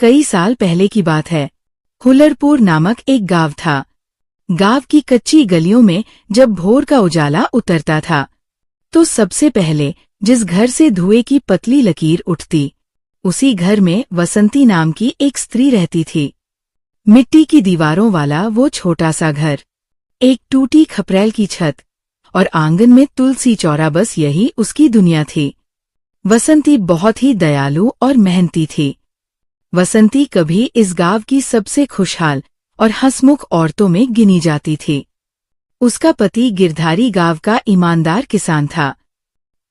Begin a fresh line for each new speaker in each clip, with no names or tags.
कई साल पहले की बात है। हुल्लरपुर नामक एक गांव था। गांव की कच्ची गलियों में जब भोर का उजाला उतरता था तो सबसे पहले जिस घर से धुएं की पतली लकीर उठती, उसी घर में वसंती नाम की एक स्त्री रहती थी। मिट्टी की दीवारों वाला वो छोटा सा घर, एक टूटी खपरेल की छत और आंगन में तुलसी चौरा, बस यही उसकी दुनिया थी। वसंती बहुत ही दयालु और मेहनती थी। वसंती कभी इस गांव की सबसे खुशहाल और हंसमुख औरतों में गिनी जाती थी। उसका पति गिरधारी गांव का ईमानदार किसान था।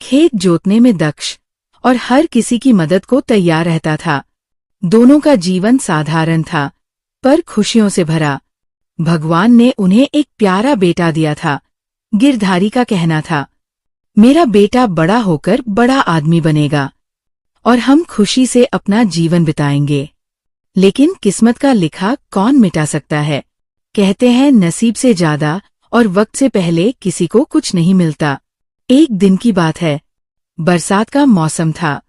खेत जोतने में दक्ष और हर किसी की मदद को तैयार रहता था। दोनों का जीवन साधारण था पर खुशियों से भरा। भगवान ने उन्हें एक प्यारा बेटा दिया था। गिरधारी का कहना था, मेरा बेटा बड़ा होकर बड़ा आदमी बनेगा और हम खुशी से अपना जीवन बिताएंगे। लेकिन किस्मत का लिखा कौन मिटा सकता है। कहते हैं नसीब से ज्यादा और वक्त से पहले किसी को कुछ नहीं मिलता। एक दिन की बात है, बरसात का मौसम था।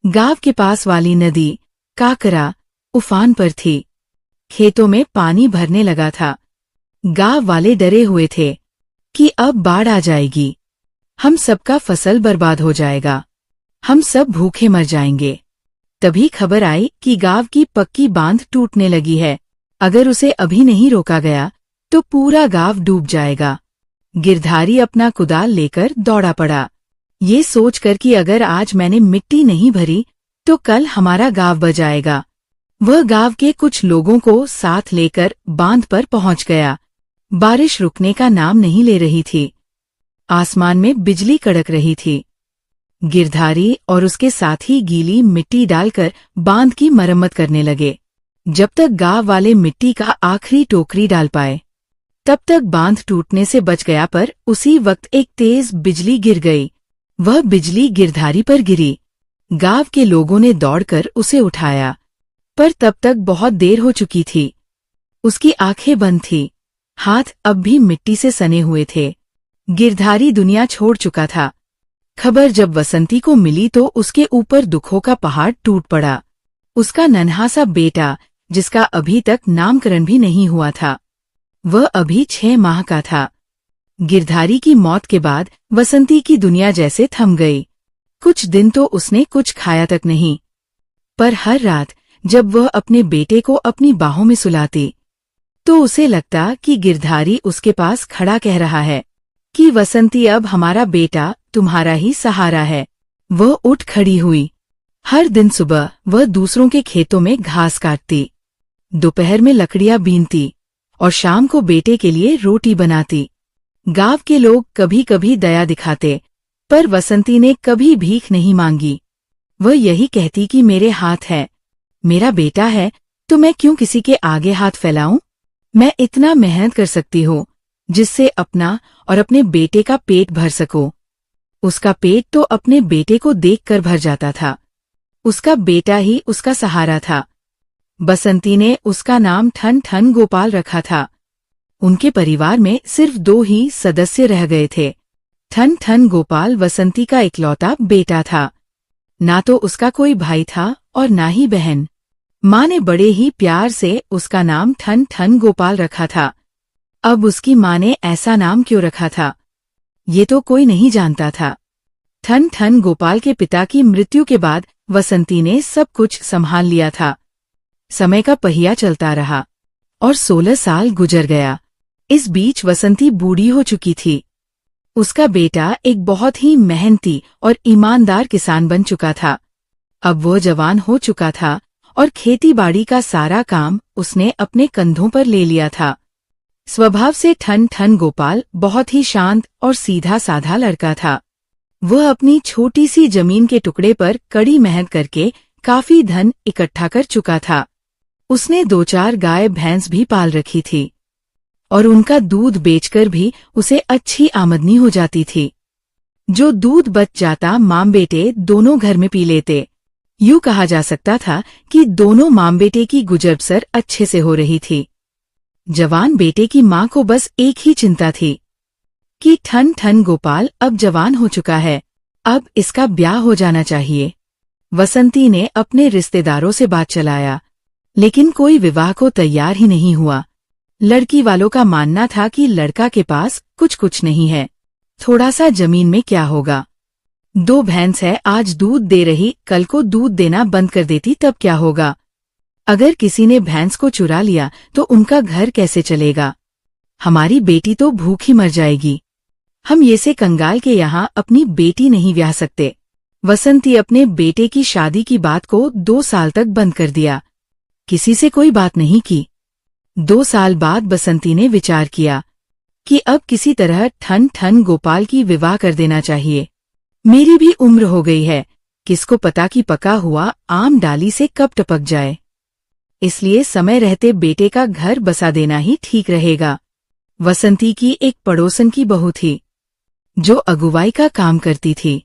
गांव के पास वाली नदी काकरा उफान पर थी। खेतों में पानी भरने लगा था। गांव वाले डरे हुए थे कि अब बाढ़ आ जाएगी, हम सबका फसल बर्बाद हो जाएगा, हम सब भूखे मर जाएंगे। तभी खबर आई कि गांव की पक्की बांध टूटने लगी है। अगर उसे अभी नहीं रोका गया तो पूरा गांव डूब जाएगा। गिरधारी अपना कुदाल लेकर दौड़ा पड़ा, ये सोचकर कि अगर आज मैंने मिट्टी नहीं भरी तो कल हमारा गांव बचाएगा। वह गांव के कुछ लोगों को साथ लेकर बांध पर पहुंच गया। बारिश रुकने का नाम नहीं ले रही थी। आसमान में बिजली कड़क रही थी। गिरधारी और उसके साथी गीली मिट्टी डालकर बांध की मरम्मत करने लगे। जब तक गांव वाले मिट्टी का आखिरी टोकरी डाल पाए तब तक बांध टूटने से बच गया, पर उसी वक्त एक तेज बिजली गिर गई। वह बिजली गिरधारी पर गिरी। गांव के लोगों ने दौड़कर उसे उठाया, पर तब तक बहुत देर हो चुकी थी। उसकी आंखें बंद थी, हाथ अब भी मिट्टी से सने हुए थे। गिरधारी दुनिया छोड़ चुका था। खबर जब वसंती को मिली तो उसके ऊपर दुखों का पहाड़ टूट पड़ा। उसका नन्हा सा बेटा, जिसका अभी तक नामकरण भी नहीं हुआ था, वह अभी 6 माह का था। गिरधारी की मौत के बाद वसंती की दुनिया जैसे थम गई। कुछ दिन तो उसने कुछ खाया तक नहीं, पर हर रात जब वह अपने बेटे को अपनी बाहों में सुलाती तो उसे लगता कि गिरधारी उसके पास खड़ा कह रहा है कि वसंती, अब हमारा बेटा तुम्हारा ही सहारा है। वह उठ खड़ी हुई। हर दिन सुबह वह दूसरों के खेतों में घास काटती, दोपहर में लकड़ियां बीनती और शाम को बेटे के लिए रोटी बनाती। गांव के लोग कभी कभी दया दिखाते, पर वसंती ने कभी भीख नहीं मांगी। वह यही कहती कि मेरे हाथ है, मेरा बेटा है, तो मैं क्यों किसी के आगे हाथ फैलाऊं। मैं इतना मेहनत कर सकती हूँ जिससे अपना और अपने बेटे का पेट भर सकूं। उसका पेट तो अपने बेटे को देखकर भर जाता था। उसका बेटा ही उसका सहारा था। बसंती ने उसका नाम ठन ठन गोपाल रखा था। उनके परिवार में सिर्फ 2 ही सदस्य रह गए थे। ठन ठन गोपाल वसंती का इकलौता बेटा था। ना तो उसका कोई भाई था और ना ही बहन। माँ ने बड़े ही प्यार से उसका नाम ठन ठन गोपाल रखा था। अब उसकी माँ ने ऐसा नाम क्यों रखा था, ये तो कोई नहीं जानता था। ठन ठन गोपाल के पिता की मृत्यु के बाद वसंती ने सब कुछ संभाल लिया था। समय का पहिया चलता रहा और 16 साल गुजर गया। इस बीच वसंती बूढ़ी हो चुकी थी। उसका बेटा एक बहुत ही मेहनती और ईमानदार किसान बन चुका था। अब वो जवान हो चुका था और खेतीबाड़ी का सारा काम उसने अपने कंधों पर ले लिया था। स्वभाव से ठन ठन गोपाल बहुत ही शांत और सीधा साधा लड़का था। वह अपनी छोटी सी जमीन के टुकड़े पर कड़ी मेहनत करके काफी धन इकट्ठा कर चुका था। उसने 2-4 गाय भैंस भी पाल रखी थी और उनका दूध बेचकर भी उसे अच्छी आमदनी हो जाती थी। जो दूध बच जाता मां बेटे दोनों घर में पी लेते। यूं कहा जा सकता था कि दोनों मां बेटे की गुजर बसर अच्छे से हो रही थी। जवान बेटे की मां को बस एक ही चिंता थी कि ठन ठन गोपाल अब जवान हो चुका है, अब इसका ब्याह हो जाना चाहिए। वसंती ने अपने रिश्तेदारों से बात चलाया, लेकिन कोई विवाह को तैयार ही नहीं हुआ। लड़की वालों का मानना था कि लड़का के पास कुछ नहीं है, थोड़ा सा जमीन में क्या होगा। 2 भैंस है, आज दूध दे रही, कल को दूध देना बंद कर देती तब क्या होगा। अगर किसी ने भैंस को चुरा लिया तो उनका घर कैसे चलेगा। हमारी बेटी तो भूखी मर जाएगी। हम ये से कंगाल के यहाँ अपनी बेटी नहीं ब्याह सकते। वसंती अपने बेटे की शादी की बात को 2 साल तक बंद कर दिया, किसी से कोई बात नहीं की। 2 साल बाद बसंती ने विचार किया कि अब किसी तरह ठन गोपाल की विवाह कर देना चाहिए। मेरी भी उम्र हो गई है, किसको पता कि पका हुआ आम डाली से कब टपक जाए। इसलिए समय रहते बेटे का घर बसा देना ही ठीक रहेगा। वसंती की एक पड़ोसन की बहू थी जो अगुवाई का काम करती थी।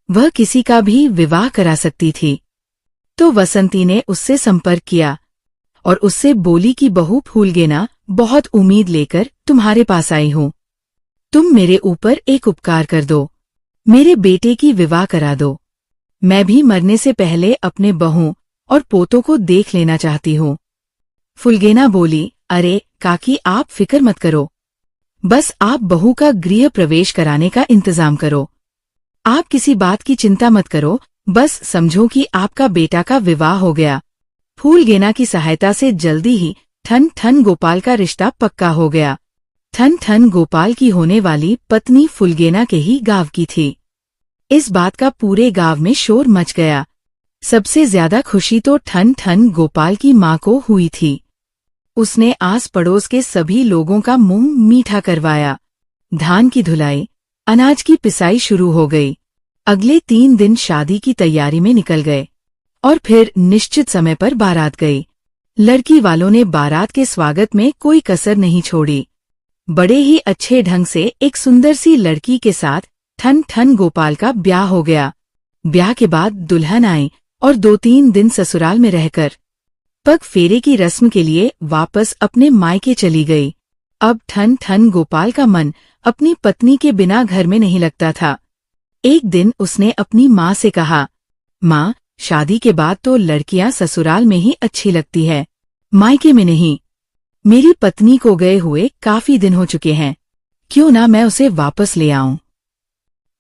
वह किसी का भी विवाह करा सकती थी। तो वसंती ने उससे संपर्क किया और उससे बोली कि बहू फूलगेना, बहुत उम्मीद लेकर तुम्हारे पास आई हूं। तुम मेरे ऊपर एक उपकार कर दो, मेरे बेटे की विवाह करा दो। मैं भी मरने से पहले अपने बहू और पोतों को देख लेना चाहती हूँ। फुलगेना बोली, अरे काकी, आप फिक्र मत करो, बस आप बहू का गृह प्रवेश कराने का इंतजाम करो। आप किसी बात की चिंता मत करो, बस समझो कि आपका बेटा का विवाह हो गया। फूलगेना की सहायता से जल्दी ही ठन गोपाल का रिश्ता पक्का हो गया। ठन गोपाल की होने वाली पत्नी फुलगेना के ही गांव की थी। इस बात का पूरे गांव में शोर मच गया। सबसे ज्यादा खुशी तो ठन गोपाल की माँ को हुई थी। उसने आस पड़ोस के सभी लोगों का मुंह मीठा करवाया। धान की धुलाई, अनाज की पिसाई शुरू हो गई। अगले 3 दिन शादी की तैयारी में निकल गए और फिर निश्चित समय पर बारात गई। लड़की वालों ने बारात के स्वागत में कोई कसर नहीं छोड़ी। बड़े ही अच्छे ढंग से एक सुंदर सी लड़की के साथ ठन गोपाल का ब्याह हो गया। ब्याह के बाद दुल्हन आई और 2-3 दिन ससुराल में रहकर पग फेरे की रस्म के लिए वापस अपने मायके चली गई। अब ठन गोपाल का मन अपनी पत्नी के बिना घर में नहीं लगता था। एक दिन उसने अपनी माँ से कहा, माँ, शादी के बाद तो लड़कियां ससुराल में ही अच्छी लगती है, मायके में नहीं। मेरी पत्नी को गए हुए काफी दिन हो चुके हैं, क्यों ना मैं उसे वापस ले आऊं।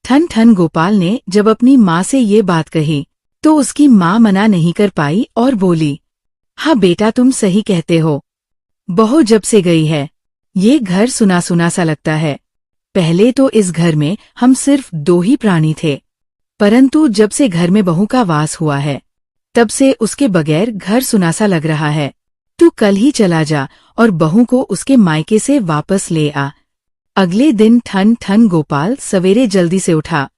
ठन गोपाल ने जब अपनी माँ से ये बात कही तो उसकी माँ मना नहीं कर पाई और बोली, हाँ बेटा, तुम सही कहते हो। बहू जब से गई है ये घर सुना सुना सा लगता है। पहले तो इस घर में हम सिर्फ 2 ही प्राणी थे, परंतु जब से घर में बहू का वास हुआ है तब से उसके बगैर घर सुना सा लग रहा है। तू कल ही चला जा और बहू को उसके मायके से वापस ले आ। अगले दिन ठन गोपाल सवेरे जल्दी से उठा,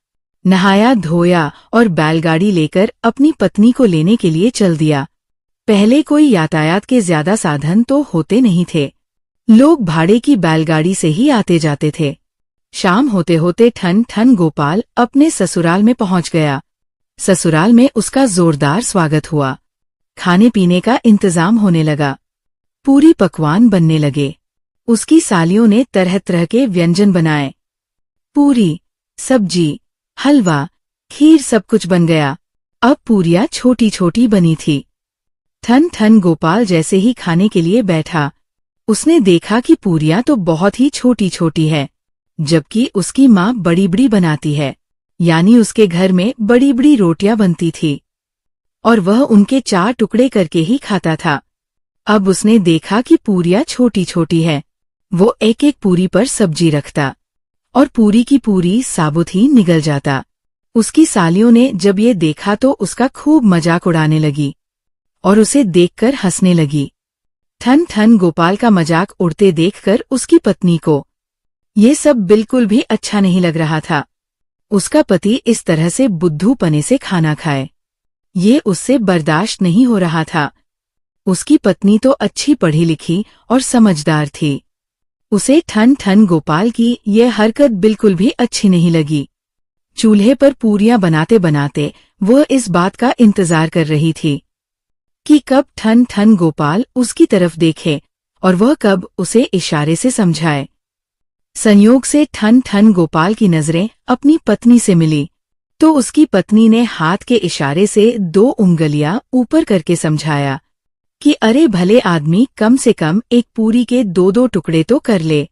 नहाया धोया और बैलगाड़ी लेकर अपनी पत्नी को लेने के लिए चल दिया। पहले कोई यातायात के ज्यादा साधन तो होते नहीं थे, लोग भाड़े की बैलगाड़ी से ही आते जाते थे। शाम होते होते ठन गोपाल अपने ससुराल में पहुंच गया। ससुराल में उसका जोरदार स्वागत हुआ। खाने पीने का इंतजाम होने लगा, पूरी पकवान बनने लगे। उसकी सालियों ने तरह तरह के व्यंजन बनाए, पूरी, सब्जी, हलवा, खीर, सब कुछ बन गया। अब पूरियां छोटी छोटी बनी थी। ठन गोपाल जैसे ही खाने के लिए बैठा, उसने देखा कि पूरियां तो बहुत ही छोटी छोटी है, जबकि उसकी माँ बड़ी बड़ी बनाती है, यानी उसके घर में बड़ी बड़ी रोटियां बनती थी और वह उनके 4 टुकड़े करके ही खाता था। अब उसने देखा कि पूरियां छोटी छोटी है, वो एक एक पूरी पर सब्जी रखता और पूरी की पूरी साबुत ही निगल जाता। उसकी सालियों ने जब ये देखा तो उसका खूब मजाक उड़ाने लगी और उसे देखकर हंसने लगी। ठन गोपाल का मजाक उड़ते देखकर उसकी पत्नी को ये सब बिल्कुल भी अच्छा नहीं लग रहा था। उसका पति इस तरह से बुद्धूपने से खाना खाए, ये उससे बर्दाश्त नहीं हो रहा था। उसकी पत्नी तो अच्छी पढ़ी लिखी और समझदार थी, उसे ठन गोपाल की यह हरकत बिल्कुल भी अच्छी नहीं लगी। चूल्हे पर पूरियां बनाते बनाते वह इस बात का इंतजार कर रही थी कि कब ठन गोपाल उसकी तरफ देखे और वह कब उसे इशारे से समझाए। संयोग से ठन गोपाल की नजरें अपनी पत्नी से मिली तो उसकी पत्नी ने हाथ के इशारे से 2 उंगलियां ऊपर करके समझाया कि अरे भले आदमी कम से कम एक पूरी के 2-2 टुकड़े तो कर ले।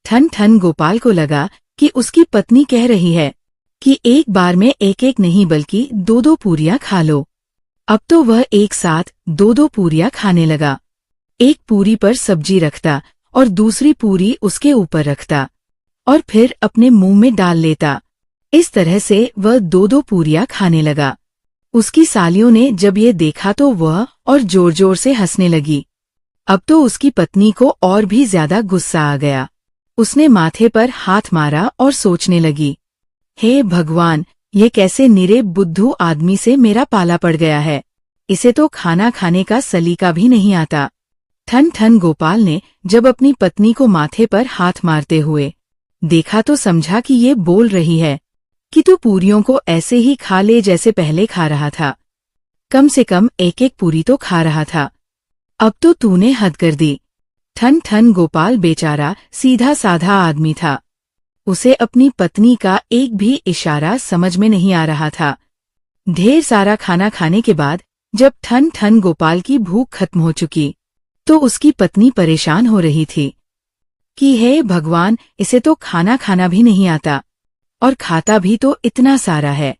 ठन ठन गोपाल को लगा कि उसकी पत्नी कह रही है कि एक बार में एक एक नहीं बल्कि 2-2 पूरियां खा लो। अब तो वह एक साथ 2-2 पूरियां खाने लगा। एक पूरी पर सब्जी रखता और दूसरी पूरी उसके ऊपर रखता और फिर अपने मुंह में डाल लेता। इस तरह से वह 2-2 पूरियां खाने लगा। उसकी सालियों ने जब ये देखा तो वह और जोर जोर से हंसने लगी। अब तो उसकी पत्नी को और भी ज्यादा गुस्सा आ गया। उसने माथे पर हाथ मारा और सोचने लगी, हे भगवान, ये कैसे निरे बुद्धू आदमी से मेरा पाला पड़ गया है। इसे तो खाना खाने का सलीका भी नहीं आता। ठन ठन गोपाल ने जब अपनी पत्नी को माथे पर हाथ मारते हुए देखा तो समझा कि ये बोल रही है कि तू पूरियों को ऐसे ही खा ले जैसे पहले खा रहा था। कम से कम एक एक पूरी तो खा रहा था। अब तो तूने हद कर दी। ठन ठन गोपाल बेचारा सीधा साधा आदमी था। उसे अपनी पत्नी का एक भी इशारा समझ में नहीं आ रहा था। ढेर सारा खाना खाने के बाद जब ठन ठन गोपाल की भूख खत्म हो चुकी तो उसकी पत्नी परेशान हो रही थी कि हे भगवान, इसे तो खाना खाना भी नहीं आता और खाता भी तो इतना सारा है।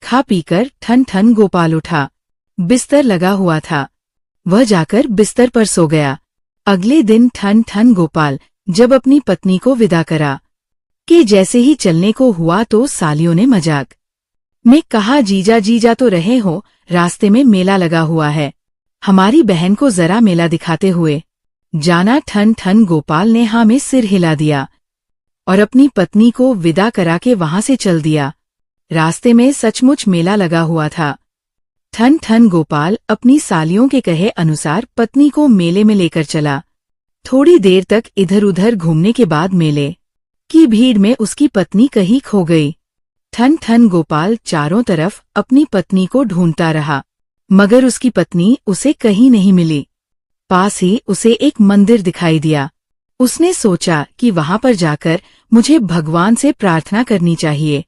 खा पीकर ठन ठन गोपाल उठा। बिस्तर लगा हुआ था। वह जाकर बिस्तर पर सो गया। अगले दिन ठन ठन गोपाल जब अपनी पत्नी को विदा करा कि जैसे ही चलने को हुआ तो सालियों ने मजाक में कहा, जीजा जीजा तो रहे हो, रास्ते में मेला लगा हुआ है, हमारी बहन को जरा मेला दिखाते हुए जाना। ठन ठन गोपाल ने हाँ में सिर हिला दिया और अपनी पत्नी को विदा करा के वहां से चल दिया। रास्ते में सचमुच मेला लगा हुआ था। ठन ठन गोपाल अपनी सालियों के कहे अनुसार पत्नी को मेले में लेकर चला। थोड़ी देर तक इधर उधर घूमने के बाद मेले की भीड़ में उसकी पत्नी कहीं खो गई। ठन ठन गोपाल चारों तरफ अपनी पत्नी को ढूंढता रहा मगर उसकी पत्नी उसे कहीं नहीं मिली। पास ही उसे एक मंदिर दिखाई दिया। उसने सोचा कि वहां पर जाकर मुझे भगवान से प्रार्थना करनी चाहिए।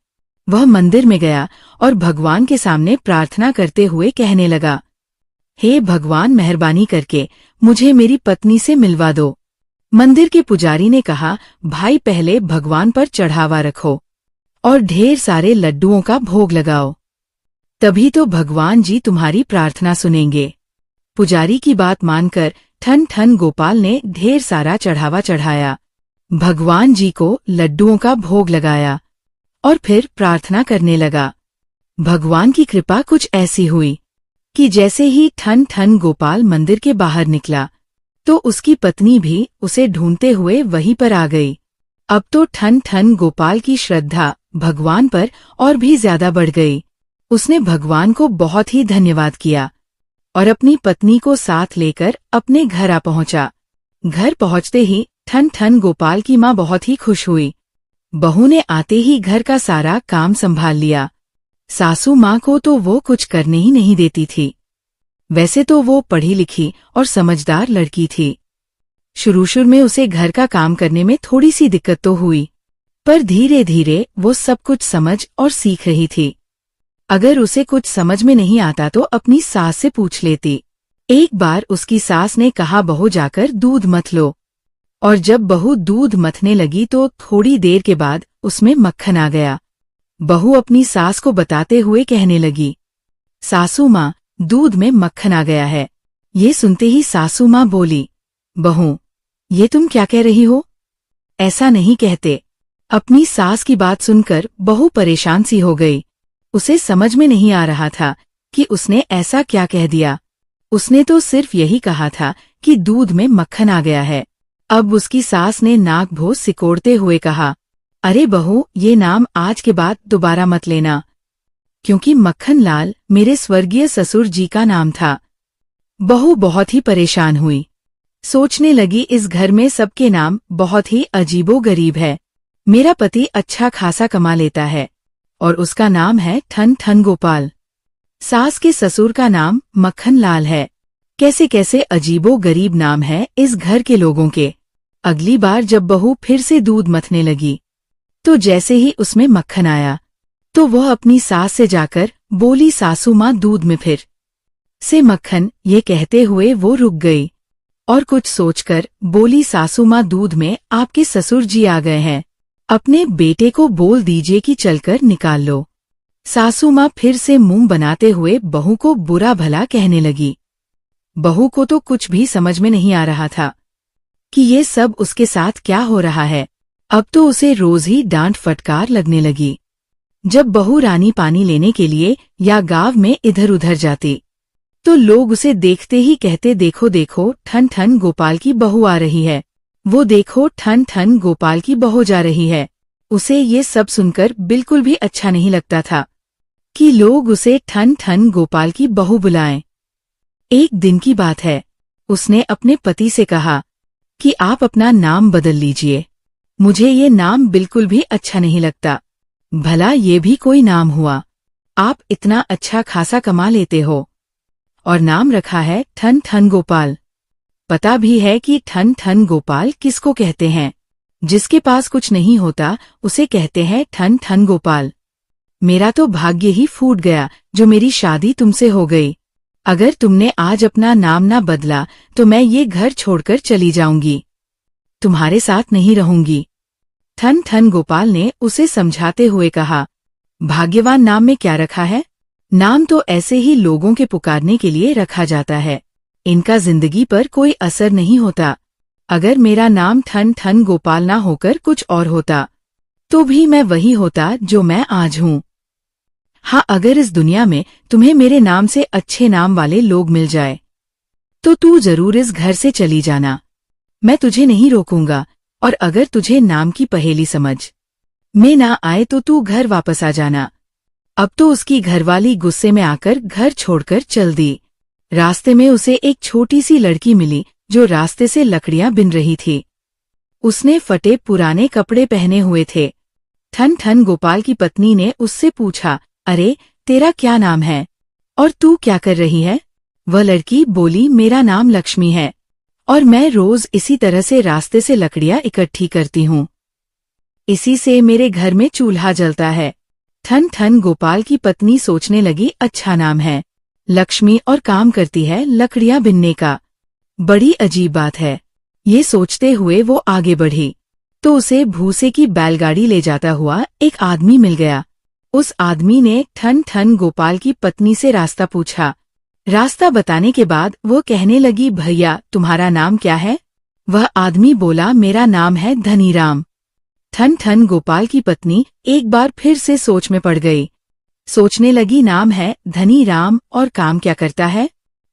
वह मंदिर में गया और भगवान के सामने प्रार्थना करते हुए कहने लगा, हे भगवान, मेहरबानी करके मुझे मेरी पत्नी से मिलवा दो। मंदिर के पुजारी ने कहा, भाई पहले भगवान पर चढ़ावा रखो और ढेर सारे लड्डुओं का भोग लगाओ, तभी तो भगवान जी तुम्हारी प्रार्थना सुनेंगे। पुजारी की बात मानकर ठन ठन गोपाल ने ढेर सारा चढ़ावा चढ़ाया, भगवान जी को लड्डुओं का भोग लगाया और फिर प्रार्थना करने लगा। भगवान की कृपा कुछ ऐसी हुई कि जैसे ही ठन ठन गोपाल मंदिर के बाहर निकला तो उसकी पत्नी भी उसे ढूंढते हुए वहीं पर आ गई। अब तो ठन ठन गोपाल की श्रद्धा भगवान पर और भी ज्यादा बढ़ गई। उसने भगवान को बहुत ही धन्यवाद किया और अपनी पत्नी को साथ लेकर अपने घर आ पहुंचा। घर पहुंचते ही ठन ठन गोपाल की माँ बहुत ही खुश हुई। बहू ने आते ही घर का सारा काम संभाल लिया। सासू माँ को तो वो कुछ करने ही नहीं देती थी। वैसे तो वो पढ़ी लिखी और समझदार लड़की थी। शुरू में उसे घर का काम करने में थोड़ी सी दिक्कत तो हुई, पर धीरे धीरे वो सब कुछ समझ और सीख रही थी। अगर उसे कुछ समझ में नहीं आता तो अपनी सास से पूछ लेती। एक बार उसकी सास ने कहा, बहू जाकर दूध मथ लो, और जब बहू दूध मथने लगी तो थोड़ी देर के बाद उसमें मक्खन आ गया। बहू अपनी सास को बताते हुए कहने लगी, सासू माँ, दूध में मक्खन आ गया है। ये सुनते ही सासू माँ बोली, बहू, ये तुम क्या कह रही हो? ऐसा नहीं कहते। अपनी सास की बात सुनकर बहू परेशान सी हो गई। उसे समझ में नहीं आ रहा था कि उसने ऐसा क्या कह दिया। उसने तो सिर्फ यही कहा था कि दूध में मक्खन आ गया है। अब उसकी सास ने नाक भों सिकोड़ते हुए कहा, अरे बहू, ये नाम आज के बाद दोबारा मत लेना, क्योंकि मक्खन लाल मेरे स्वर्गीय ससुर जी का नाम था। बहू बहुत ही परेशान हुई। सोचने लगी, इस घर में सबके नाम बहुत ही अजीबो-गरीब है। मेरा पति अच्छा खासा कमा लेता है और उसका नाम है ठन ठन गोपाल। सास के ससुर का नाम मक्खन लाल है। कैसे कैसे अजीबो-गरीब नाम है इस घर के लोगों के। अगली बार जब बहू फिर से दूध मथने लगी तो जैसे ही उसमें मक्खन आया तो वह अपनी सास से जाकर बोली, सासू माँ, दूध में फिर से मक्खन, ये कहते हुए वो रुक गई और कुछ सोचकर बोली, सासू माँ, दूध में आपके ससुर जी आ गए हैं, अपने बेटे को बोल दीजिए कि चलकर निकाल लो। सासू माँ फिर से मुंह बनाते हुए बहू को बुरा भला कहने लगी। बहू को तो कुछ भी समझ में नहीं आ रहा था कि ये सब उसके साथ क्या हो रहा है। अब तो उसे रोज ही डांट फटकार लगने लगी। जब बहू रानी पानी लेने के लिए या गांव में इधर उधर जाती तो लोग उसे देखते ही कहते, देखो देखो ठन ठन गोपाल की बहू आ रही है, वो देखो ठन ठन गोपाल की बहू जा रही है। उसे ये सब सुनकर बिल्कुल भी अच्छा नहीं लगता था कि लोग उसे ठन ठन गोपाल की बहू बुलाएं। एक दिन की बात है, उसने अपने पति से कहा कि आप अपना नाम बदल लीजिए, मुझे ये नाम बिल्कुल भी अच्छा नहीं लगता। भला ये भी कोई नाम हुआ? आप इतना अच्छा खासा कमा लेते हो और नाम रखा है ठन ठन गोपाल। पता भी है कि ठन ठन गोपाल किसको कहते हैं? जिसके पास कुछ नहीं होता उसे कहते हैं ठन ठन गोपाल। मेरा तो भाग्य ही फूट गया जो मेरी शादी तुमसे हो गई। अगर तुमने आज अपना नाम ना बदला तो मैं ये घर छोड़कर चली जाऊंगी, तुम्हारे साथ नहीं रहूंगी। ठन ठन गोपाल ने उसे समझाते हुए कहा, भाग्यवान नाम में क्या रखा है? नाम तो ऐसे ही लोगों के पुकारने के लिए रखा जाता है, इनका जिंदगी पर कोई असर नहीं होता। अगर मेरा नाम ठन ठन गोपाल ना होकर कुछ और होता तो भी मैं वही होता जो मैं आज हूँ। हाँ, अगर इस दुनिया में तुम्हें मेरे नाम से अच्छे नाम वाले लोग मिल जाए तो तू जरूर इस घर से चली जाना, मैं तुझे नहीं रोकूंगा। और अगर तुझे नाम की पहेली समझ में ना आए तो तू घर वापस आ जाना। अब तो उसकी घरवाली गुस्से में आकर घर छोड़कर चल दी। रास्ते में उसे एक छोटी सी लड़की मिली जो रास्ते से लकड़ियां बिन रही थी। उसने फटे पुराने कपड़े पहने हुए थे। ठन ठन गोपाल की पत्नी ने उससे पूछा, अरे तेरा क्या नाम है और तू क्या कर रही है? वह लड़की बोली, मेरा नाम लक्ष्मी है और मैं रोज इसी तरह से रास्ते से लकड़ियां इकट्ठी करती हूँ, इसी से मेरे घर में चूल्हा जलता है। ठन ठन गोपाल की पत्नी सोचने लगी, अच्छा नाम है लक्ष्मी और काम करती है लकड़ियां बिनने का, बड़ी अजीब बात है। ये सोचते हुए वो आगे बढ़ी तो उसे भूसे की बैलगाड़ी ले जाता हुआ एक आदमी मिल गया। उस आदमी ने ठन ठन गोपाल की पत्नी से रास्ता पूछा। रास्ता बताने के बाद वो कहने लगी, भैया तुम्हारा नाम क्या है? वह आदमी बोला, मेरा नाम है धनीराम। ठन ठन गोपाल की पत्नी एक बार फिर से सोच में पड़ गई। सोचने लगी, नाम है धनीराम और काम क्या करता है?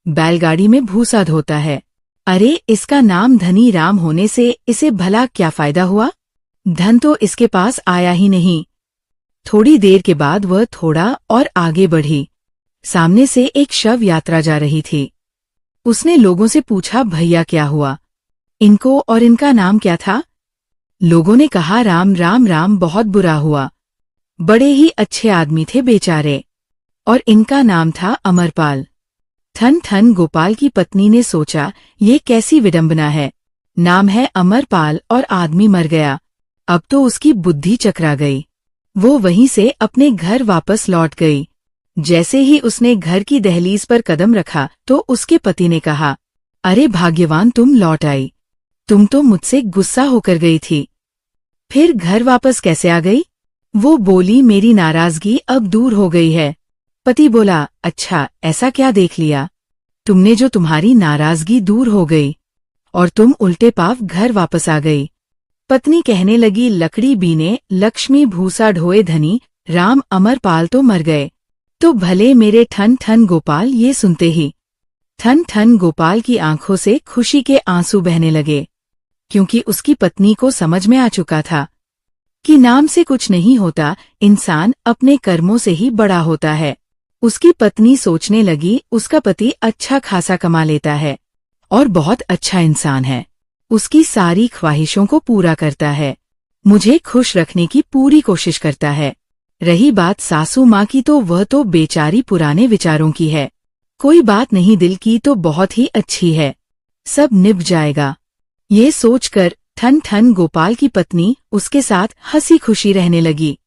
बैलगाड़ी में भूसा धोता है। अरे इसका नाम धनीराम होने से इसे भला क्या फायदा हुआ? धन तो इसके पास आया ही नहीं। थोड़ी देर के बाद वह थोड़ा और आगे बढ़ी। सामने से एक शव यात्रा जा रही थी। उसने लोगों से पूछा, भैया क्या हुआ? इनको और इनका नाम क्या था? लोगों ने कहा, राम राम राम, बहुत बुरा हुआ, बड़े ही अच्छे आदमी थे बेचारे, और इनका नाम था अमरपाल। ठन ठन गोपाल की पत्नी ने सोचा, ये कैसी विडंबना है, नाम है अमरपाल और आदमी मर गया। अब तो उसकी बुद्धि चकरा गई। वो वहीं से अपने घर वापस लौट गई। जैसे ही उसने घर की दहलीज पर कदम रखा तो उसके पति ने कहा, अरे भाग्यवान, तुम लौट आई, तुम तो मुझसे गुस्सा होकर गई थी, फिर घर वापस कैसे आ गई? वो बोली, मेरी नाराजगी अब दूर हो गई है। पति बोला, अच्छा ऐसा क्या देख लिया तुमने जो तुम्हारी नाराजगी दूर हो गई और तुम उल्टे पाव घर वापस आ गई? पत्नी कहने लगी, लकड़ी बीने लक्ष्मी, भूसा ढोए धनी राम, अमरपाल तो मर गए तो भले मेरे ठन ठन गोपाल। ये सुनते ही ठन ठन गोपाल की आंखों से खुशी के आंसू बहने लगे, क्योंकि उसकी पत्नी को समझ में आ चुका था कि नाम से कुछ नहीं होता, इंसान अपने कर्मों से ही बड़ा होता है। उसकी पत्नी सोचने लगी, उसका पति अच्छा खासा कमा लेता है और बहुत अच्छा इंसान है, उसकी सारी ख्वाहिशों को पूरा करता है, मुझे खुश रखने की पूरी कोशिश करता है। रही बात सासू माँ की, तो वह तो बेचारी पुराने विचारों की है, कोई बात नहीं, दिल की तो बहुत ही अच्छी है, सब निभ जाएगा। ये सोचकर ठन ठन गोपाल की पत्नी उसके साथ हंसी खुशी रहने लगी।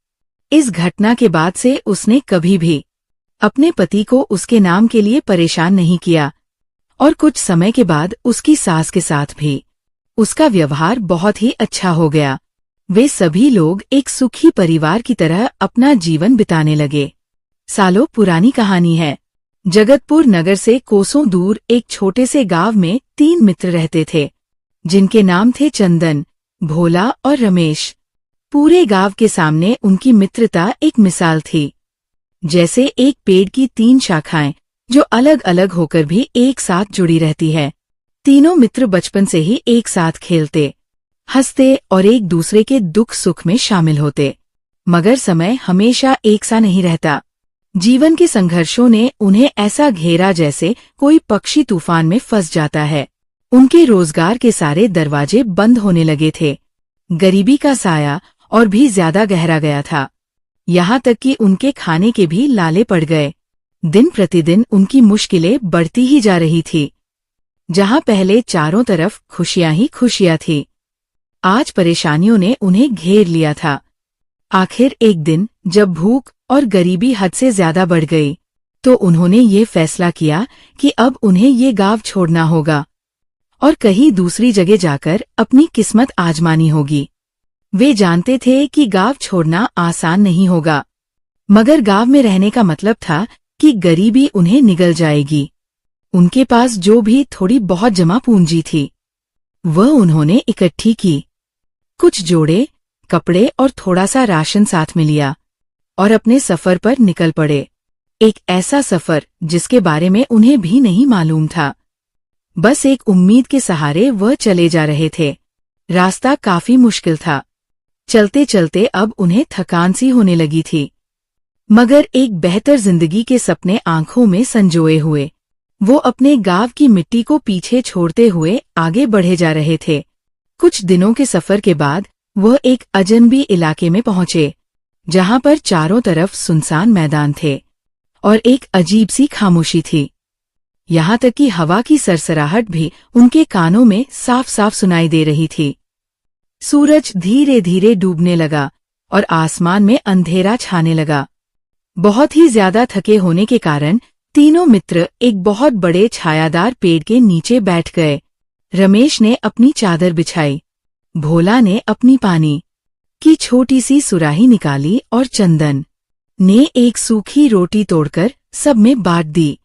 इस घटना के बाद से उसने कभी भी अपने पति को उसके नाम के लिए परेशान नहीं किया, और कुछ समय के बाद उसकी सास के साथ भी उसका व्यवहार बहुत ही अच्छा हो गया। वे सभी लोग एक सुखी परिवार की तरह अपना जीवन बिताने लगे। सालों पुरानी कहानी है। जगतपुर नगर से कोसों दूर एक छोटे से गांव में 3 मित्र रहते थे, जिनके नाम थे चंदन, भोला और रमेश। पूरे गांव के सामने उनकी मित्रता एक मिसाल थी, जैसे एक पेड़ की 3 शाखाएं जो अलग अलग होकर भी एक साथ जुड़ी रहती है। तीनों मित्र बचपन से ही एक साथ खेलते, हंसते और एक दूसरे के दुख सुख में शामिल होते। मगर समय हमेशा एक सा नहीं रहता। जीवन के संघर्षों ने उन्हें ऐसा घेरा जैसे कोई पक्षी तूफान में फंस जाता है। उनके रोजगार के सारे दरवाजे बंद होने लगे थे। गरीबी का साया और भी ज्यादा गहरा गया था, यहाँ तक कि उनके खाने के भी लाले पड़ गए। दिन प्रतिदिन उनकी मुश्किलें बढ़ती ही जा रही थी। जहाँ पहले चारों तरफ खुशियां ही खुशियां थी, आज परेशानियों ने उन्हें घेर लिया था। आखिर एक दिन जब भूख और गरीबी हद से ज्यादा बढ़ गई, तो उन्होंने ये फैसला किया कि अब उन्हें ये गांव छोड़ना होगा और कहीं दूसरी जगह जाकर अपनी किस्मत आजमानी होगी। वे जानते थे कि गांव छोड़ना आसान नहीं होगा, मगर गांव में रहने का मतलब था कि गरीबी उन्हें निगल जाएगी। उनके पास जो भी थोड़ी बहुत जमा पूंजी थी, वह उन्होंने इकट्ठी की। कुछ जोड़े, कपड़े और थोड़ा सा राशन साथ में लिया और अपने सफर पर निकल पड़े। एक ऐसा सफर जिसके बारे में उन्हें भी नहीं मालूम था। बस एक उम्मीद के सहारे वह चले जा रहे थे। रास्ता काफी मुश्किल था। चलते चलते अब उन्हें थकान सी होने लगी थी, मगर एक बेहतर जिंदगी के सपने आंखों में संजोए हुए वो अपने गांव की मिट्टी को पीछे छोड़ते हुए आगे बढ़े जा रहे थे। कुछ दिनों के सफर के बाद वह एक अजनबी इलाके में पहुंचे, जहां पर चारों तरफ सुनसान मैदान थे और एक अजीब सी खामोशी थी। यहाँ तक कि हवा की सरसराहट भी उनके कानों में साफ साफ सुनाई दे रही थी। सूरज धीरे धीरे डूबने लगा और आसमान में अंधेरा छाने लगा। बहुत ही ज्यादा थके होने के कारण तीनों मित्र एक बहुत बड़े छायादार पेड़ के नीचे बैठ गए। रमेश ने अपनी चादर बिछाई, भोला ने अपनी पानी की छोटी सी सुराही निकाली और चंदन ने एक सूखी रोटी तोड़कर सब में बांट दी।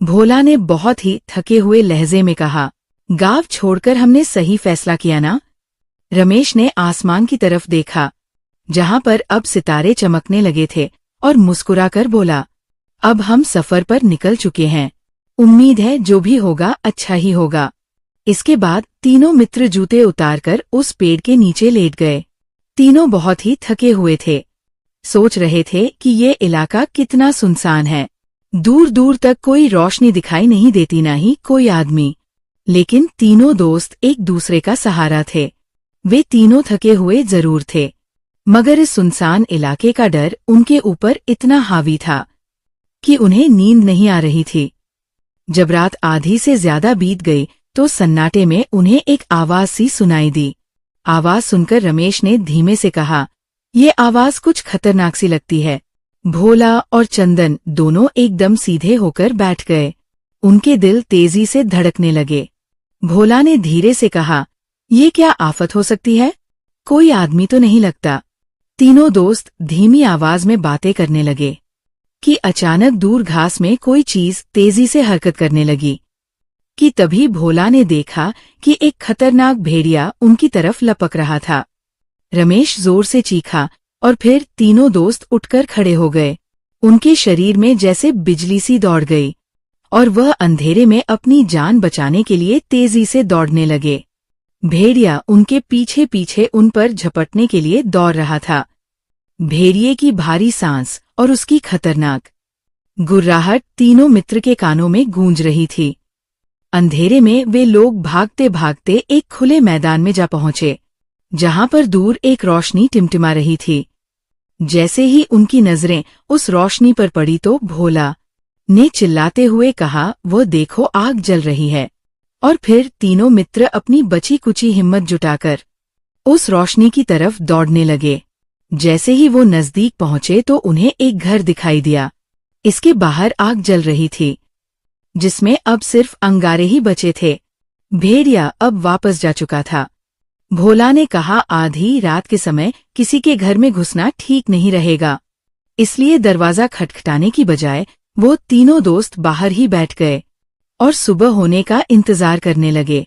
भोला ने बहुत ही थके हुए लहजे में कहा, गांव छोड़कर हमने सही फैसला किया ना? रमेश ने आसमान की तरफ देखा, जहां पर अब सितारे चमकने लगे थे, और मुस्कुराकर बोला, अब हम सफर पर निकल चुके हैं। उम्मीद है जो भी होगा अच्छा ही होगा। इसके बाद तीनों मित्र जूते उतारकर उस पेड़ के नीचे लेट गए। तीनों बहुत ही थके हुए थे। सोच रहे थे कि ये इलाका कितना सुनसान है। दूर दूर तक कोई रोशनी दिखाई नहीं देती, ना ही कोई आदमी। लेकिन तीनों दोस्त एक दूसरे का सहारा थे। वे तीनों थके हुए जरूर थे, मगर इस सुनसान इलाके का डर उनके ऊपर इतना हावी था कि उन्हें नींद नहीं आ रही थी। जब रात आधी से ज्यादा बीत गई तो सन्नाटे में उन्हें एक आवाज सी सुनाई दी। आवाज सुनकर रमेश ने धीमे से कहा, ये आवाज कुछ खतरनाक सी लगती है। भोला और चंदन दोनों एकदम सीधे होकर बैठ गए। उनके दिल तेजी से धड़कने लगे। भोला ने धीरे से कहा, ये क्या आफत हो सकती है? कोई आदमी तो नहीं लगता। तीनों दोस्त धीमी आवाज में बातें करने लगे कि अचानक दूर घास में कोई चीज तेजी से हरकत करने लगी। कि तभी भोला ने देखा कि एक खतरनाक भेड़िया उनकी तरफ लपक रहा था। रमेश जोर से चीखा और फिर तीनों दोस्त उठकर खड़े हो गए। उनके शरीर में जैसे बिजली सी दौड़ गई और वह अंधेरे में अपनी जान बचाने के लिए तेजी से दौड़ने लगे। भेड़िया उनके पीछे पीछे उन पर झपटने के लिए दौड़ रहा था। भेड़िए की भारी सांस और उसकी खतरनाक गुर्राहट तीनों मित्र के कानों में गूंज रही थी। अंधेरे में वे लोग भागते भागते एक खुले मैदान में जा पहुंचे, जहां पर दूर एक रोशनी टिमटिमा रही थी। जैसे ही उनकी नजरें उस रोशनी पर पड़ी तो भोला ने चिल्लाते हुए कहा, वो देखो आग जल रही है। और फिर तीनों मित्र अपनी बची कुची हिम्मत जुटाकर उस रोशनी की तरफ दौड़ने लगे। जैसे ही वो नजदीक पहुंचे तो उन्हें एक घर दिखाई दिया। इसके बाहर आग जल रही थी, जिसमें अब सिर्फ अंगारे ही बचे थे। भेड़िया अब वापस जा चुका था। भोला ने कहा, आधी रात के समय किसी के घर में घुसना ठीक नहीं रहेगा, इसलिए दरवाजा खटखटाने की बजाय वो तीनों दोस्त बाहर ही बैठ गए और सुबह होने का इंतजार करने लगे।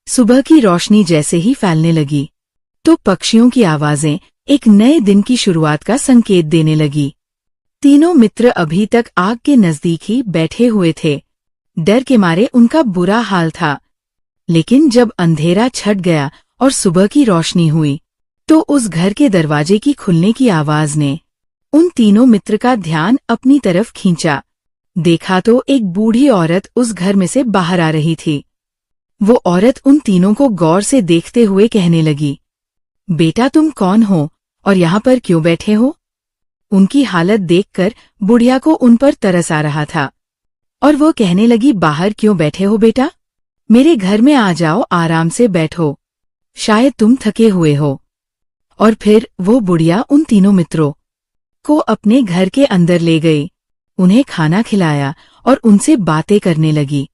सुबह की रोशनी जैसे ही फैलने लगी तो पक्षियों की आवाजें एक नए दिन की शुरुआत का संकेत देने लगी। तीनों मित्र अभी तक आग के नजदीक ही बैठे हुए थे। डर के मारे उनका बुरा हाल था, लेकिन जब अंधेरा छट गया और सुबह की रोशनी हुई तो उस घर के दरवाजे की खुलने की आवाज ने उन तीनों मित्र का ध्यान अपनी तरफ खींचा। देखा तो एक बूढ़ी औरत उस घर में से बाहर आ रही थी। वो औरत उन तीनों को गौर से देखते हुए कहने लगी, बेटा तुम कौन हो और यहाँ पर क्यों बैठे हो? उनकी हालत देखकर बुढ़िया को उन पर तरस आ रहा था और वो कहने लगी, बाहर क्यों बैठे हो बेटा? मेरे घर में आ जाओ, आराम से बैठो, शायद तुम थके हुए हो। और फिर वो बुढ़िया उन तीनों मित्रों को अपने घर के अंदर ले गई, उन्हें खाना खिलाया और उनसे बातें करने लगी।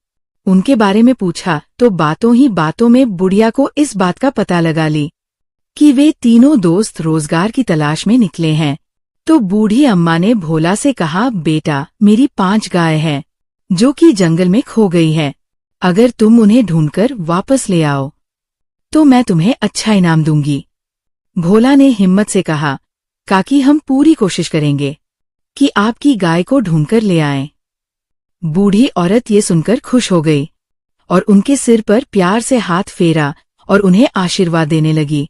उनके बारे में पूछा तो बातों ही बातों में बुढ़िया को इस बात का पता लगा ली कि वे तीनों दोस्त रोजगार की तलाश में निकले हैं। तो बूढ़ी अम्मा ने भोला से कहा, बेटा मेरी 5 गाय हैं जो कि जंगल में खो गई है। अगर तुम उन्हें ढूंढकर वापस ले आओ तो मैं तुम्हें अच्छा इनाम दूंगी। भोला ने हिम्मत से कहा, काकी हम पूरी कोशिश करेंगे कि आपकी गाय को ढूंढकर ले आएं। बूढ़ी औरत ये सुनकर खुश हो गई और उनके सिर पर प्यार से हाथ फेरा और उन्हें आशीर्वाद देने लगी।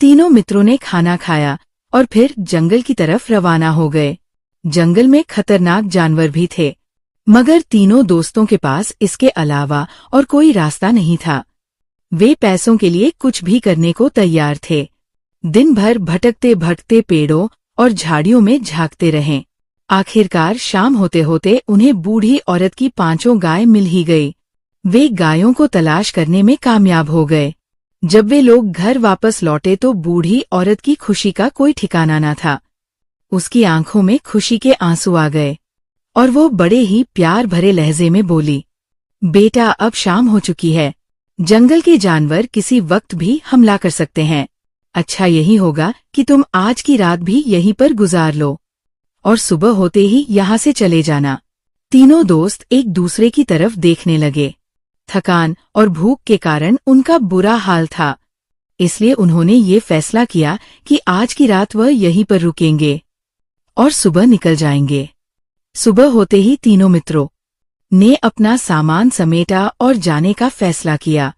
तीनों मित्रों ने खाना खाया और फिर जंगल की तरफ रवाना हो गए। जंगल में खतरनाक जानवर भी थे, मगर तीनों दोस्तों के पास इसके अलावा और कोई रास्ता नहीं था। वे पैसों के लिए कुछ भी करने को तैयार थे। दिन भर भटकते भटकते पेड़ों और झाड़ियों में झांकते रहे। आखिरकार शाम होते होते उन्हें बूढ़ी औरत की 5 गाय मिल ही गई। वे गायों को तलाश करने में कामयाब हो गए। जब वे लोग घर वापस लौटे तो बूढ़ी औरत की खुशी का कोई ठिकाना न था। उसकी आंखों में खुशी के आंसू आ गए और वो बड़े ही प्यार भरे लहजे में बोली, बेटा अब शाम हो चुकी है, जंगल के जानवर किसी वक्त भी हमला कर सकते हैं। अच्छा यही होगा कि तुम आज की रात भी यहीं पर गुजार लो और सुबह होते ही यहाँ से चले जाना। तीनों दोस्त एक दूसरे की तरफ देखने लगे। थकान और भूख के कारण उनका बुरा हाल था, इसलिए उन्होंने ये फैसला किया कि आज की रात वह यहीं पर रुकेंगे और सुबह निकल जाएंगे। सुबह होते ही तीनों मित्रों ने अपना सामान समेटा और जाने का फैसला किया,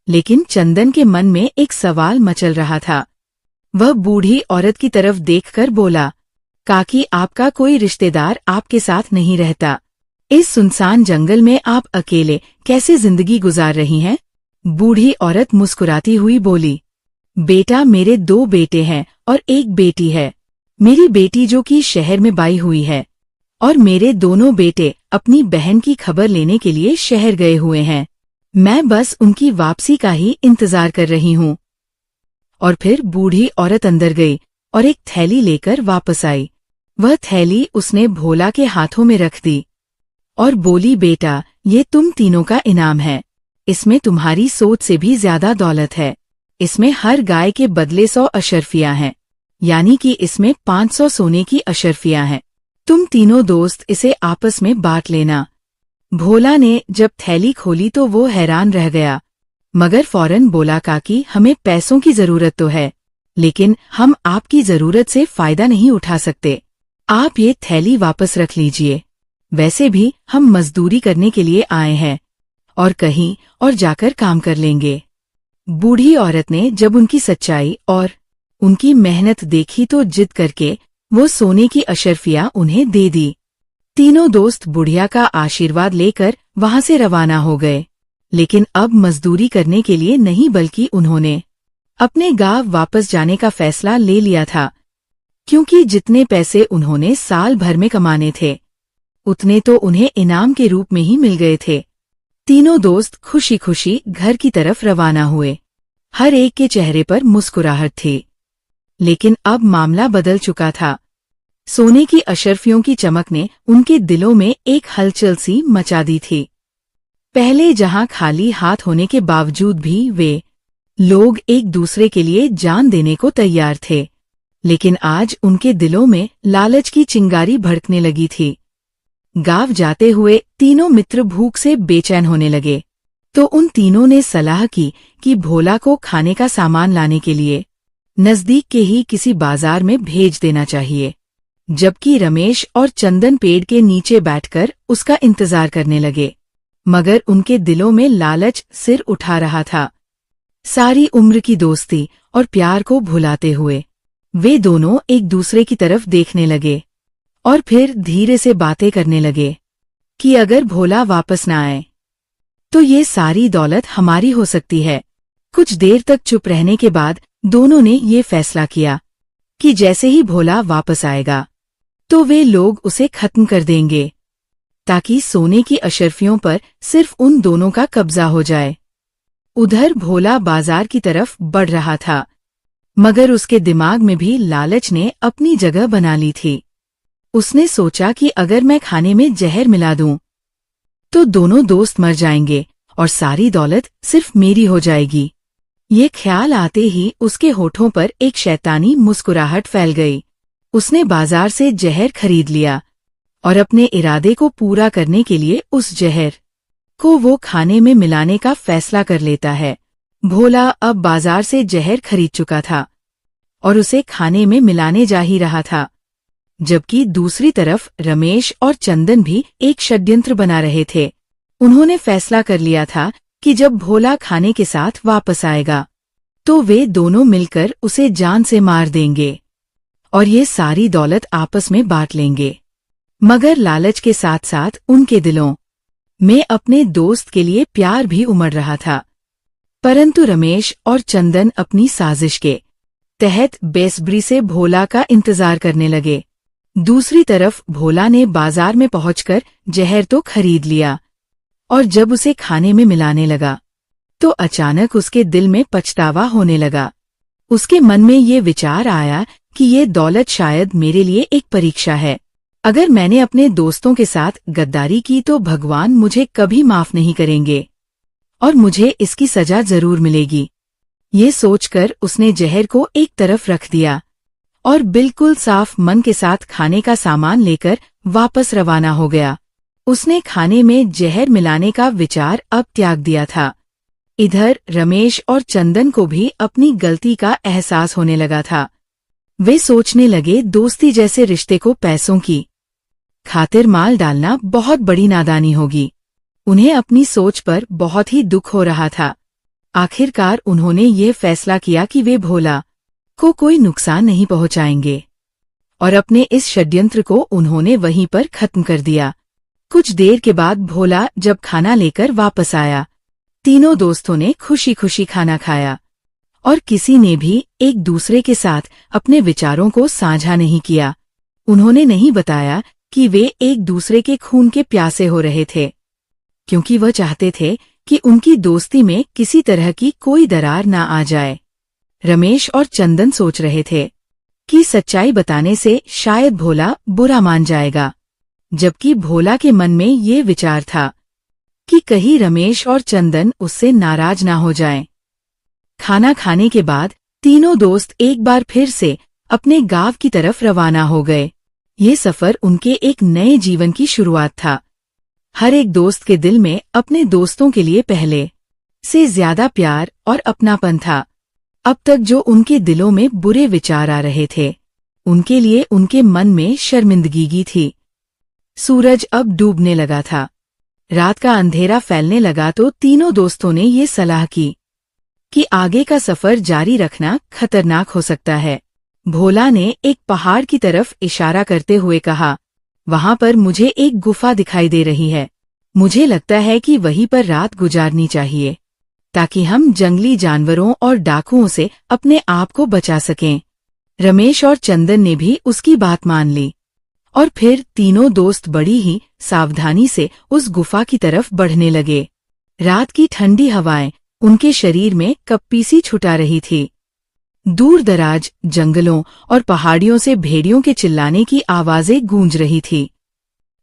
लेकिन चंदन के मन में एक सवाल मचल रहा था। वह बूढ़ी औरत की तरफ देखकर बोला, काकी आपका कोई रिश्तेदार आपके साथ नहीं रहता, इस सुनसान जंगल में आप अकेले कैसे जिंदगी गुजार रही हैं? बूढ़ी औरत मुस्कुराती हुई बोली, बेटा मेरे 2 बेटे हैं और 1 बेटी है। मेरी बेटी जो कि शहर में बाई हुई है और मेरे दोनों बेटे अपनी बहन की खबर लेने के लिए शहर गए हुए हैं। मैं बस उनकी वापसी का ही इंतजार कर रही हूँ। और फिर बूढ़ी औरत अंदर गई और एक थैली लेकर वापस आई। वह थैली उसने भोला के हाथों में रख दी और बोली, बेटा ये तुम तीनों का इनाम है। इसमें तुम्हारी सोच से भी ज्यादा दौलत है। इसमें हर गाय के बदले 100 अशर्फियां हैं, यानी कि इसमें 500 सोने की अशर्फियां हैं। तुम तीनों दोस्त इसे आपस में बांट लेना। भोला ने जब थैली खोली तो वो हैरान रह गया, मगर फौरन बोला, काकी हमें पैसों की जरूरत तो है, लेकिन हम आपकी जरूरत से फायदा नहीं उठा सकते। आप ये थैली वापस रख लीजिए। वैसे भी हम मजदूरी करने के लिए आए हैं और कहीं और जाकर काम कर लेंगे। बूढ़ी औरत ने जब उनकी सच्चाई और उनकी मेहनत देखी तो जिद करके वो सोने की अशर्फियां उन्हें दे दी। तीनों दोस्त बुढ़िया का आशीर्वाद लेकर वहां से रवाना हो गए, लेकिन अब मजदूरी करने के लिए नहीं बल्कि उन्होंने अपने गांव वापस जाने का फैसला ले लिया था, क्योंकि जितने पैसे उन्होंने साल भर में कमाने थे उतने तो उन्हें इनाम के रूप में ही मिल गए थे। तीनों दोस्त खुशी खुशी घर की तरफ रवाना हुए। हर एक के चेहरे पर मुस्कुराहट थी, लेकिन अब मामला बदल चुका था। सोने की अशर्फियों की चमक ने उनके दिलों में एक हलचल सी मचा दी थी। पहले जहां खाली हाथ होने के बावजूद भी वे लोग एक दूसरे के लिए जान देने को तैयार थे, लेकिन आज उनके दिलों में लालच की चिंगारी भड़कने लगी थी। गांव जाते हुए तीनों मित्र भूख से बेचैन होने लगे, तो उन तीनों ने सलाह की कि भोला को खाने का सामान लाने के लिए नजदीक के ही किसी बाजार में भेज देना चाहिए, जबकि रमेश और चंदन पेड़ के नीचे बैठकर उसका इंतजार करने लगे। मगर उनके दिलों में लालच सिर उठा रहा था। सारी उम्र की दोस्ती और प्यार को भुलाते हुए वे दोनों एक दूसरे की तरफ देखने लगे और फिर धीरे से बातें करने लगे कि अगर भोला वापस न आए तो ये सारी दौलत हमारी हो सकती है। कुछ देर तक चुप रहने के बाद दोनों ने ये फैसला किया कि जैसे ही भोला वापस आएगा तो वे लोग उसे खत्म कर देंगे, ताकि सोने की अशर्फियों पर सिर्फ उन दोनों का कब्जा हो जाए। उधर भोला बाजार की तरफ बढ़ रहा था, मगर उसके दिमाग में भी लालच ने अपनी जगह बना ली थी। उसने सोचा कि अगर मैं खाने में जहर मिला दूं तो दोनों दोस्त मर जाएंगे और सारी दौलत सिर्फ मेरी हो जाएगी। ये ख्याल आते ही उसके होठों पर एक शैतानी मुस्कुराहट फैल गई। उसने बाजार से जहर खरीद लिया और अपने इरादे को पूरा करने के लिए उस जहर को वो खाने में मिलाने का फैसला कर लेता है। भोला अब बाजार से जहर खरीद चुका था और उसे खाने में मिलाने जा ही रहा था, जबकि दूसरी तरफ रमेश और चंदन भी एक षड्यंत्र बना रहे थे। उन्होंने फैसला कर लिया था कि जब भोला खाने के साथ वापस आएगा तो वे दोनों मिलकर उसे जान से मार देंगे और ये सारी दौलत आपस में बांट लेंगे। मगर लालच के साथ साथ उनके दिलों में अपने दोस्त के लिए प्यार भी उमड़ रहा था। परंतु रमेश और चंदन अपनी साजिश के तहत बेसब्री से भोला का इंतजार करने लगे। दूसरी तरफ भोला ने बाजार में पहुंचकर जहर तो खरीद लिया और जब उसे खाने में मिलाने लगा तो अचानक उसके दिल में पछतावा होने लगा। उसके मन में ये विचार आया कि ये दौलत शायद मेरे लिए एक परीक्षा है। अगर मैंने अपने दोस्तों के साथ गद्दारी की तो भगवान मुझे कभी माफ नहीं करेंगे और मुझे इसकी सजा जरूर मिलेगी। ये सोचकर उसने जहर को एक तरफ रख दिया और बिल्कुल साफ मन के साथ खाने का सामान लेकर वापस रवाना हो गया। उसने खाने में जहर मिलाने का विचार अब त्याग दिया था। इधर रमेश और चंदन को भी अपनी गलती का एहसास होने लगा था। वे सोचने लगे दोस्ती जैसे रिश्ते को पैसों की खातिर माल डालना बहुत बड़ी नादानी होगी। उन्हें अपनी सोच पर बहुत ही दुख हो रहा था। आखिरकार उन्होंने ये फैसला किया कि वे भोला को कोई नुकसान नहीं पहुंचाएंगे और अपने इस षड्यंत्र को उन्होंने वहीं पर खत्म कर दिया। कुछ देर के बाद भोला जब खाना लेकर वापस आया, तीनों दोस्तों ने खुशी खुशी खाना खाया और किसी ने भी एक दूसरे के साथ अपने विचारों को साझा नहीं किया। उन्होंने नहीं बताया कि वे एक दूसरे के खून के प्यासे हो रहे थे, क्योंकि वह चाहते थे कि उनकी दोस्ती में किसी तरह की कोई दरार ना आ जाए। रमेश और चंदन सोच रहे थे कि सच्चाई बताने से शायद भोला बुरा मान जाएगा, जबकि भोला के मन में ये विचार था कि कहीं रमेश और चंदन उससे नाराज ना हो जाएं। खाना खाने के बाद तीनों दोस्त एक बार फिर से अपने गांव की तरफ रवाना हो गए। ये सफर उनके एक नए जीवन की शुरुआत था। हर एक दोस्त के दिल में अपने दोस्तों के लिए पहले से ज्यादा प्यार और अपनापन था। अब तक जो उनके दिलों में बुरे विचार आ रहे थे, उनके लिए उनके मन में शर्मिंदगी थी। सूरज अब डूबने लगा था। रात का अंधेरा फैलने लगा तो तीनों दोस्तों ने ये सलाह की कि आगे का सफर जारी रखना खतरनाक हो सकता है। भोला ने एक पहाड़ की तरफ इशारा करते हुए कहा, वहां पर मुझे एक गुफा दिखाई दे रही है। मुझे लगता है कि वहीं पर रात गुजारनी चाहिए, ताकि हम जंगली जानवरों और डाकुओं से अपने आप को बचा सकें। रमेश और चंदन ने भी उसकी बात मान ली और फिर तीनों दोस्त बड़ी ही सावधानी से उस गुफा की तरफ बढ़ने लगे। रात की ठंडी हवाएं उनके शरीर में कप्पी सी छुटा रही थी। दूर दराज जंगलों और पहाड़ियों से भेड़ियों के चिल्लाने की आवाजें गूंज रही थी,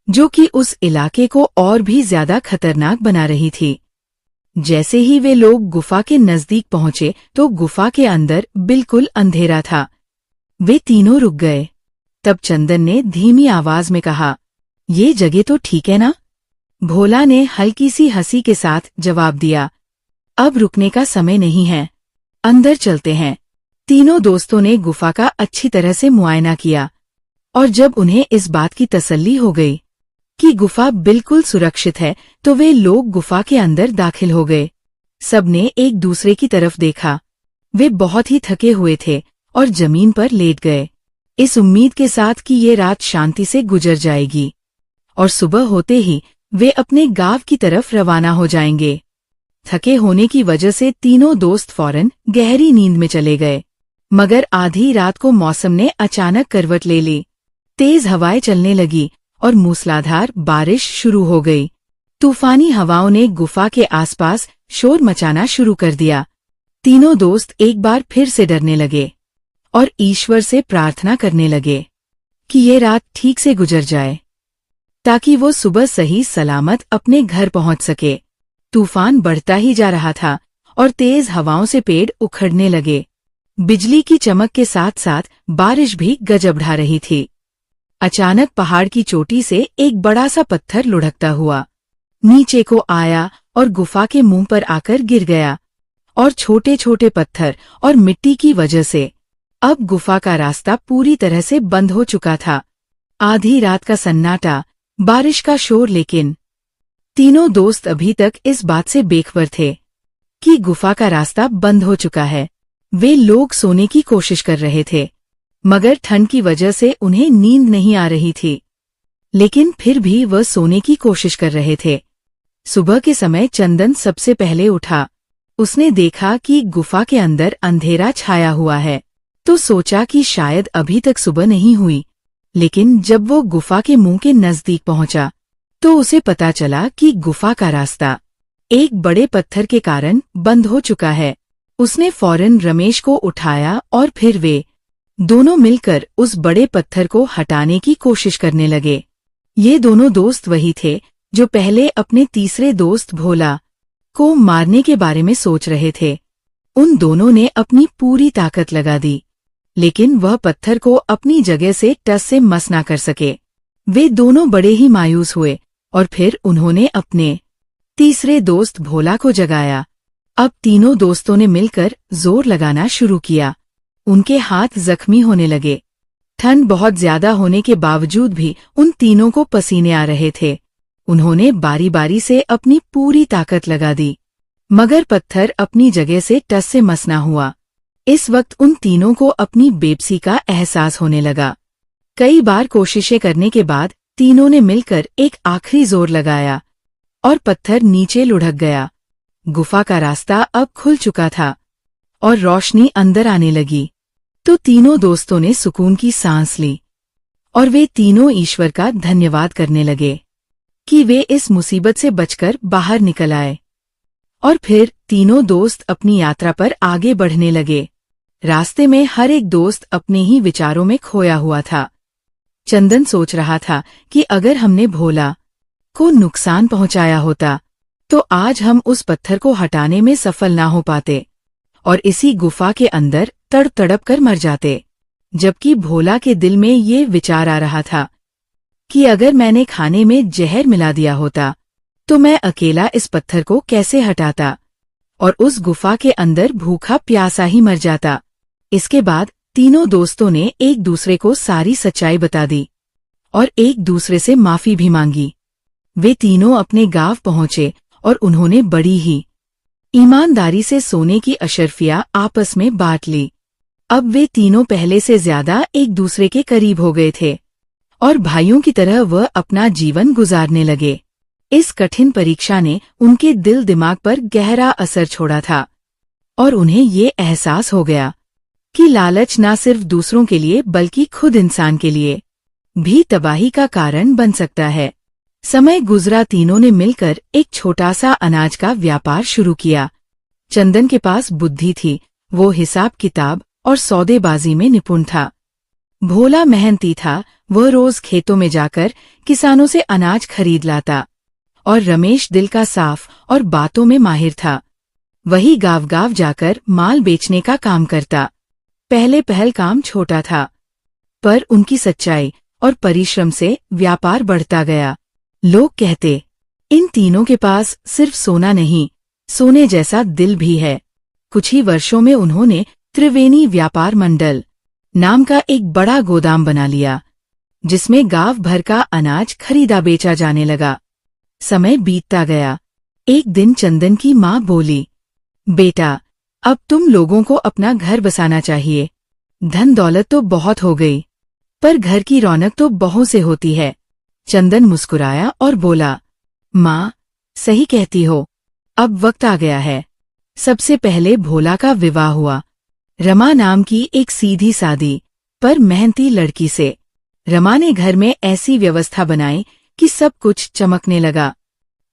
जो कि उस इलाके को और भी ज्यादा खतरनाक बना रही थी। जैसे ही वे लोग गुफा के नजदीक पहुंचे तो गुफा के अंदर बिल्कुल अंधेरा था। वे तीनों रुक गए। तब चंदन ने धीमी आवाज में कहा, ये जगह तो ठीक है ना? भोला ने हल्की सी हंसी के साथ जवाब दिया, अब रुकने का समय नहीं है, अंदर चलते हैं। तीनों दोस्तों ने गुफा का अच्छी तरह से मुआयना किया और जब उन्हें इस बात की तसल्ली हो गई कि गुफा बिल्कुल सुरक्षित है तो वे लोग गुफा के अंदर दाखिल हो गए। सबने एक दूसरे की तरफ देखा। वे बहुत ही थके हुए थे और जमीन पर लेट गए, इस उम्मीद के साथ कि ये रात शांति से गुजर जाएगी और सुबह होते ही वे अपने गांव की तरफ रवाना हो जाएंगे। थके होने की वजह से तीनों दोस्त फौरन गहरी नींद में चले गए, मगर आधी रात को मौसम ने अचानक करवट ले ली। तेज हवाएं चलने लगी और मूसलाधार बारिश शुरू हो गई। तूफानी हवाओं ने गुफा के आसपास शोर मचाना शुरू कर दिया। तीनों दोस्त एक बार फिर से डरने लगे और ईश्वर से प्रार्थना करने लगे कि ये रात ठीक से गुजर जाए ताकि वो सुबह सही सलामत अपने घर पहुंच सके। तूफान बढ़ता ही जा रहा था और तेज हवाओं से पेड़ उखड़ने लगे। बिजली की चमक के साथ साथ बारिश भी गजब ढा रही थी। अचानक पहाड़ की चोटी से एक बड़ा सा पत्थर लुढ़कता हुआ नीचे को आया और गुफा के मुंह पर आकर गिर गया और छोटे छोटे पत्थर और मिट्टी की वजह से अब गुफा का रास्ता पूरी तरह से बंद हो चुका था। आधी रात का सन्नाटा, बारिश का शोर, लेकिन तीनों दोस्त अभी तक इस बात से बेखबर थे कि गुफा का रास्ता बंद हो चुका है। वे लोग सोने की कोशिश कर रहे थे, मगर ठंड की वजह से उन्हें नींद नहीं आ रही थी, लेकिन फिर भी वह सोने की कोशिश कर रहे थे। सुबह के समय चंदन सबसे पहले उठा। उसने देखा कि गुफा के अंदर अंधेरा छाया हुआ है, तो सोचा कि शायद अभी तक सुबह नहीं हुई। लेकिन जब वो गुफा के मुंह के नजदीक पहुंचा तो उसे पता चला कि गुफा का रास्ता एक बड़े पत्थर के कारण बंद हो चुका है। उसने फौरन रमेश को उठाया और फिर वे दोनों मिलकर उस बड़े पत्थर को हटाने की कोशिश करने लगे। ये दोनों दोस्त वही थे जो पहले अपने तीसरे दोस्त भोला को मारने के बारे में सोच रहे थे। उन दोनों ने अपनी पूरी ताकत लगा दी, लेकिन वह पत्थर को अपनी जगह से टस से मस ना कर सके। वे दोनों बड़े ही मायूस हुए और फिर उन्होंने अपने तीसरे दोस्त भोला को जगाया। अब तीनों दोस्तों ने मिलकर जोर लगाना शुरू किया। उनके हाथ जख्मी होने लगे। ठंड बहुत ज्यादा होने के बावजूद भी उन तीनों को पसीने आ रहे थे। उन्होंने बारी बारी से अपनी पूरी ताकत लगा दी, मगर पत्थर अपनी जगह से टस से मस ना हुआ। इस वक्त उन तीनों को अपनी बेबसी का एहसास होने लगा। कई बार कोशिशें करने के बाद तीनों ने मिलकर एक आखिरी जोर लगाया और पत्थर नीचे लुढ़क गया। गुफा का रास्ता अब खुल चुका था और रोशनी अंदर आने लगी। तो तीनों दोस्तों ने सुकून की सांस ली और वे तीनों ईश्वर का धन्यवाद करने लगे कि वे इस मुसीबत से बचकर बाहर निकल आए। और फिर तीनों दोस्त अपनी यात्रा पर आगे बढ़ने लगे। रास्ते में हर एक दोस्त अपने ही विचारों में खोया हुआ था। चंदन सोच रहा था कि अगर हमने भोला को नुकसान पहुंचाया होता तो आज हम उस पत्थर को हटाने में सफल ना हो पाते और इसी गुफा के अंदर तड़प कर मर जाते। जबकि भोला के दिल में ये विचार आ रहा था कि अगर मैंने खाने में जहर मिला दिया होता तो मैं अकेला इस पत्थर को कैसे हटाता और उस गुफा के अंदर भूखा प्यासा ही मर जाता। इसके बाद तीनों दोस्तों ने एक दूसरे को सारी सच्चाई बता दी और एक दूसरे से माफी भी मांगी। वे तीनों अपने गांव पहुंचे और उन्होंने बड़ी ही ईमानदारी से सोने की अशर्फियां आपस में बांट ली। अब वे तीनों पहले से ज्यादा एक दूसरे के करीब हो गए थे और भाइयों की तरह वह अपना जीवन गुजारने लगे। इस कठिन परीक्षा ने उनके दिल दिमाग पर गहरा असर छोड़ा था और उन्हें ये एहसास हो गया कि लालच न सिर्फ दूसरों के लिए बल्कि खुद इंसान के लिए भी तबाही का कारण बन सकता है। समय गुजरा, तीनों ने मिलकर एक छोटा सा अनाज का व्यापार शुरू किया। चंदन के पास बुद्धि थी, वो हिसाब किताब और सौदेबाजी में निपुण था। भोला मेहनती था, वह रोज खेतों में जाकर किसानों से अनाज खरीद लाता। और रमेश दिल का साफ और बातों में माहिर था। वही गांव गांव जाकर माल बेचने का काम करता। पहले पहल काम छोटा था, पर उनकी सच्चाई और परिश्रम से व्यापार बढ़ता गया। लोग कहते, इन तीनों के पास सिर्फ सोना नहीं, सोने जैसा दिल भी है। कुछ ही वर्षों में उन्होंने त्रिवेणी व्यापार मंडल नाम का एक बड़ा गोदाम बना लिया, जिसमें गांव भर का अनाज खरीदा बेचा जाने लगा। समय बीतता गया। एक दिन चंदन की माँ बोली, बेटा, अब तुम लोगों को अपना घर बसाना चाहिए। धन दौलत तो बहुत हो गई, पर घर की रौनक तो बहु से होती है। चंदन मुस्कुराया और बोला, माँ, सही कहती हो, अब वक्त आ गया है। सबसे पहले भोला का विवाह हुआ, रमा नाम की एक सीधी सादी पर मेहनती लड़की से। रमा ने घर में ऐसी व्यवस्था बनाई कि सब कुछ चमकने लगा।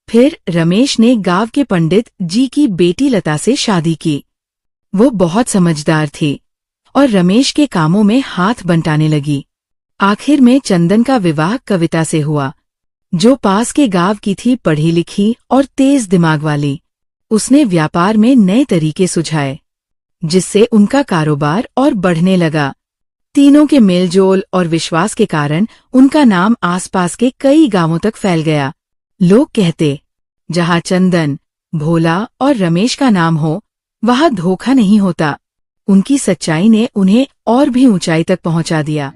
फिर रमेश ने गांव के पंडित जी की बेटी लता से शादी की। वो बहुत समझदार थी और रमेश के कामों में हाथ बंटाने लगी। आखिर में चंदन का विवाह कविता से हुआ, जो पास के गांव की थी, पढ़ी लिखी और तेज दिमाग वाली। उसने व्यापार में नए तरीके सुझाए, जिससे उनका कारोबार और बढ़ने लगा। तीनों के मेलजोल और विश्वास के कारण उनका नाम आसपास के कई गांवों तक फैल गया। लोग कहते, जहां चंदन, भोला और रमेश का नाम हो, वहां धोखा नहीं होता। उनकी सच्चाई ने उन्हें और भी ऊंचाई तक पहुंचा दिया।